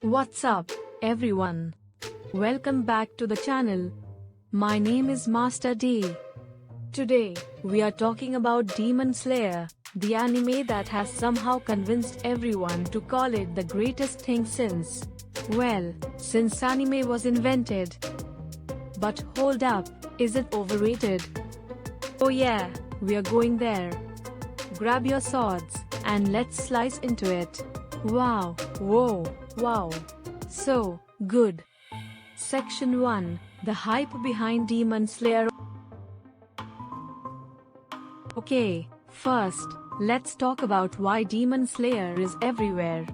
What's up, everyone? Welcome back to the channel. My name is Master D. Today, we are talking about Demon Slayer, the anime that has somehow convinced everyone to call it the greatest thing since anime was invented. But hold up, is it overrated? Oh yeah, we are going there. Grab your swords, and let's slice into it. Wow, whoa, wow. So good. Section 1, the hype behind Demon Slayer. Okay, first, let's talk about why Demon Slayer is everywhere.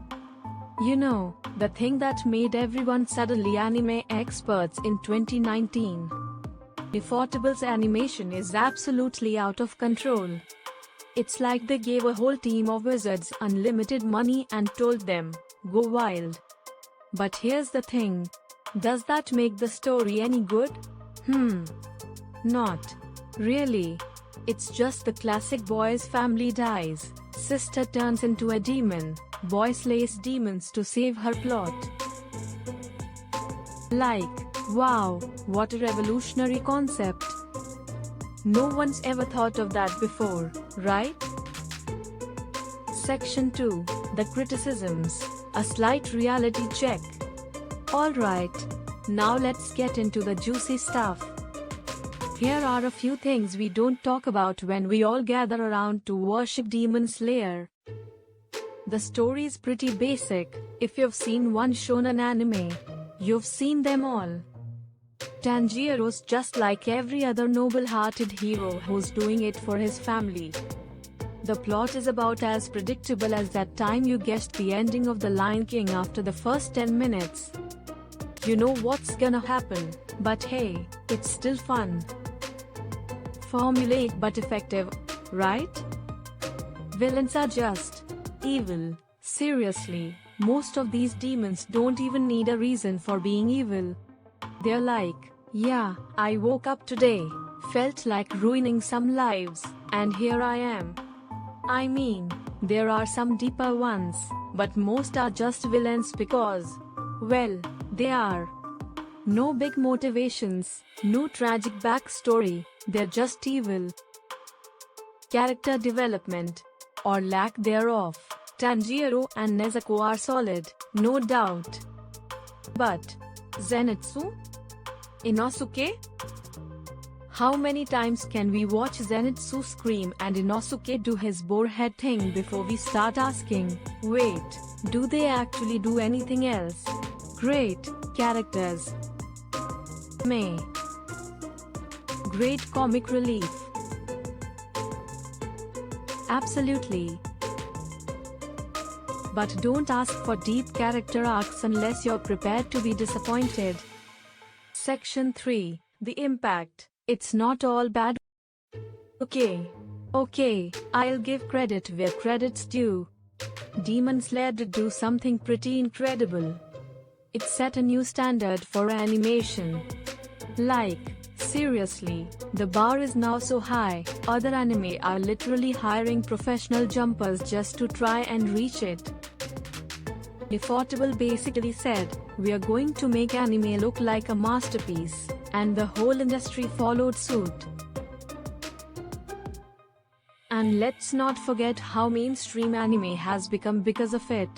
You know, the thing that made everyone suddenly anime experts in 2019. Ufotable's animation is absolutely out of control. It's like they gave a whole team of wizards unlimited money and told them, go wild. But here's the thing. Does that make the story any good? Not really. It's just the classic boy's family dies, sister turns into a demon, boy slays demons to save her plot. Like, wow, what a revolutionary concept. No one's ever thought of that before, right? Section 2, the criticisms, a slight reality check. Alright, now let's get into the juicy stuff. Here are a few things we don't talk about when we all gather around to worship Demon Slayer. The story's pretty basic. If you've seen one shonen anime, you've seen them all. Tanjiro's just like every other noble-hearted hero who's doing it for his family. The plot is about as predictable as that time you guessed the ending of The Lion King after the first 10 minutes. You know what's gonna happen, but hey, it's still fun. Formulaic but effective, right? Villains are just evil. Seriously, most of these demons don't even need a reason for being evil. They're like, yeah, I woke up today, felt like ruining some lives, and here I am. I mean, there are some deeper ones, but most are just villains because, well, they are. No big motivations, no tragic backstory, they're just evil. Character development, or lack thereof. Tanjiro and Nezuko are solid, no doubt. But Zenitsu? Inosuke? How many times can we watch Zenitsu scream and Inosuke do his borehead thing before we start asking, wait, do they actually do anything else? Great characters. May. Great comic relief. Absolutely. But don't ask for deep character arcs unless you're prepared to be disappointed. Section 3, the impact. It's not all bad. Okay, I'll give credit where credit's due. Demon Slayer did do something pretty incredible. It set a new standard for animation. Like, seriously, the bar is now so high, other anime are literally hiring professional jumpers just to try and reach it. Ufotable basically said, we are going to make anime look like a masterpiece, and the whole industry followed suit. And let's not forget how mainstream anime has become because of it.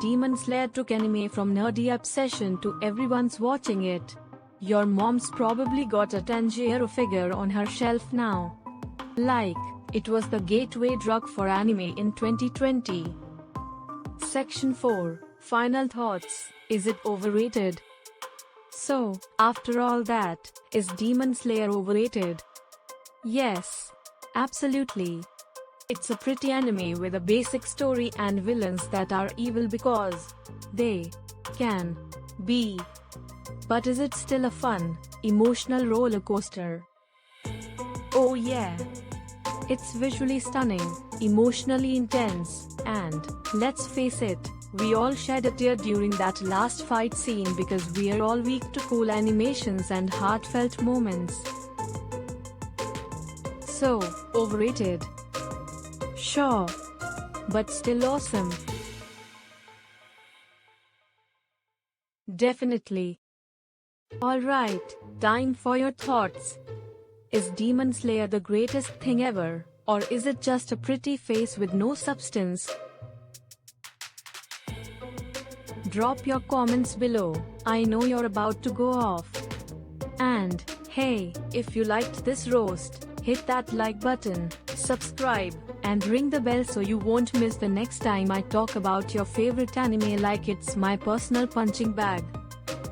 Demon Slayer took anime from nerdy obsession to everyone's watching it. Your mom's probably got a Tanjiro figure on her shelf now. Like, it was the gateway drug for anime in 2020. Section 4, final thoughts, is it overrated? So, after all that, is Demon Slayer overrated? Yes, absolutely. It's a pretty anime with a basic story and villains that are evil because they can be. But is it still a fun, emotional roller coaster? Oh yeah. It's visually stunning, emotionally intense, and, let's face it, we all shed a tear during that last fight scene because we're all weak to cool animations and heartfelt moments. So, overrated? Sure. But still awesome. Definitely. Alright, time for your thoughts. Is Demon Slayer the greatest thing ever, or is it just a pretty face with no substance? Drop your comments below, I know you're about to go off. And, hey, if you liked this roast, hit that like button, subscribe, and ring the bell so you won't miss the next time I talk about your favorite anime like it's my personal punching bag.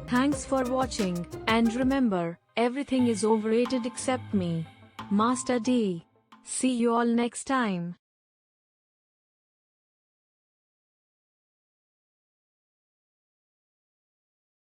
Thanks for watching, and remember, everything is overrated except me. Master D. See you all next time.